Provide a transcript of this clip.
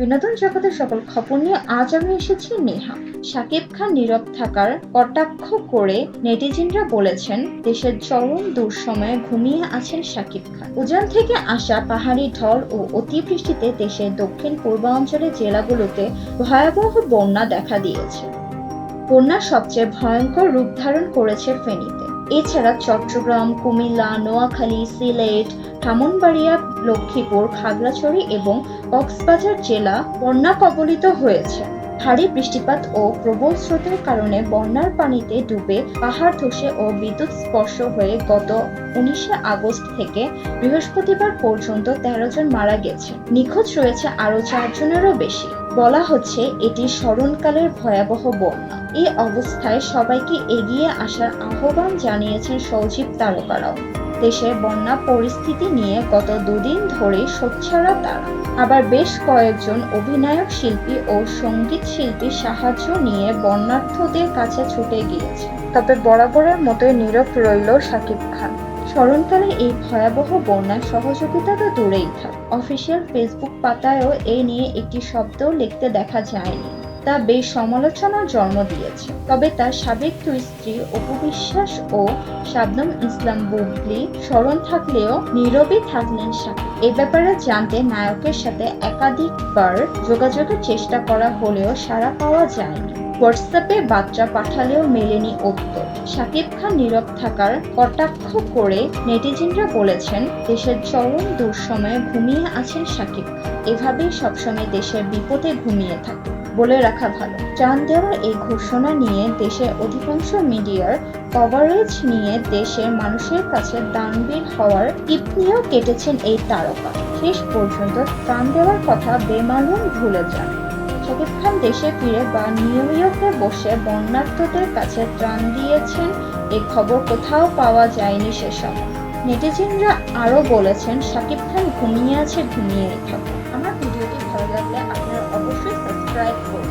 বিনোদন জগতের সকল খবর নিয়ে আজ আমি এসেছি নেহা। শাকিব খান নীরব থাকার কটাক্ষ করে নেটিজেনরা বলেছেন দেশের চরম দুঃসময়ে ঘুমিয়ে আছেন শাকিব খান। উজান থেকে আসা পাহাড়ি ঢল ও অতিবৃষ্টিতে দেশের দক্ষিণ পূর্বাঞ্চলের জেলাগুলোতে ভয়াবহ বন্যা দেখা দিয়েছে। বন্যা সবচেয়ে ভয়ঙ্কর রূপ ধারণ করেছে ফেনীতে। এছাড়া চট্টগ্রাম, কুমিল্লা, নোয়াখালী, সিলেট, ব্রাহ্মণবাড়িয়া, লক্ষ্মীপুর, খাগড়াছড়ি এবং কক্সবাজার জেলা বন্যা কবলিত হয়েছে। ভারী বৃষ্টিপাত ও প্রবল স্রোতের কারণে বন্যার পানিতে ডুবে পাহাড় ধসে ও বিদ্যুৎ স্পর্শ হয়ে গত 19 আগস্ট থেকে বৃহস্পতিবার পর্যন্ত 13 জন মারা গেছে। নিখোঁজ রয়েছে আরও 4 জনেরও বেশি। বলা হচ্ছে এটি স্মরণকালের ভয়াবহ বন্যা। এই অবস্থায় সবাইকে এগিয়ে আসার আহ্বান জানিয়েছেন সজীব তারকারাও। দেশে বন্যা পরিস্থিতি নিয়ে গত দুদিন ধরে সোচ্চারা তারা। আবার বেশ কয়েকজন অভিনয় শিল্পী ও সঙ্গীত শিল্পী সাহায্য নিয়ে বন্যার্থদের কাছে ছুটে গিয়েছে। তবে বরাবরের মতোই নীরব রইল শাকিব খান। স্মরণকালে এই ভয়াবহ বন্যায় সহযোগিতা তো দূরেই থাক, অফিসিয়াল ফেসবুক পাতায়ও এ নিয়ে একটি শব্দও লিখতে দেখা যায়নি। তা বেশ সমালোচনার জন্ম দিয়েছে। তবে তার সাবেক দুই স্ত্রী অপু বিশ্বাস ও শাবনম ইসলাম বুবলি স্মরণ থাকলেও নীরবই থাকলেন শাকিব। এ ব্যাপারে জানতে নায়কের সাথে একাধিকবার যোগাযোগের চেষ্টা করা হলেও সাড়া পাওয়া যায়নি। হোয়াটসঅ্যাপে বার্তা পাঠালেও মেলেনি উত্তর। শাকিব খান নীরব থাকার কটাক্ষ করে নেটিজেনরা বলেছেন দেশের চরম দুঃসময়ে ঘুমিয়ে আছেন শাকিব খান। এভাবেই সবসময় দেশের বিপদে ঘুমিয়ে থাকে বলে রাখা ভালো। ত্রাণ দেওয়ার এই ঘোষণা নিয়ে দেশের অধিকাংশ মিডিয়ার কভারেজ নিয়ে দেশের মানুষের কাছে দানবীর হওয়ার টিপ নিয়েও কেটেছেন এই তারকা। শেষ পর্যন্ত ত্রাণ দেওয়ার কথা বেমালুম ভুলে যান। শাকিব খান দেশে ফিরে বা নিউ ইয়র্কে বসে বন্যার্থদের কাছে ত্রাণ দিয়েছেন এ খবর কোথাও পাওয়া যায়নি সে সময়। নেটিজেনরা আরও বলেছেন শাকিব খান ঘুমিয়ে আছে, ঘুমিয়েই থাকুক। আমার ভিডিওটি ভালো লাগলে আপনারা অবশ্যই সাবস্ক্রাইব করুন।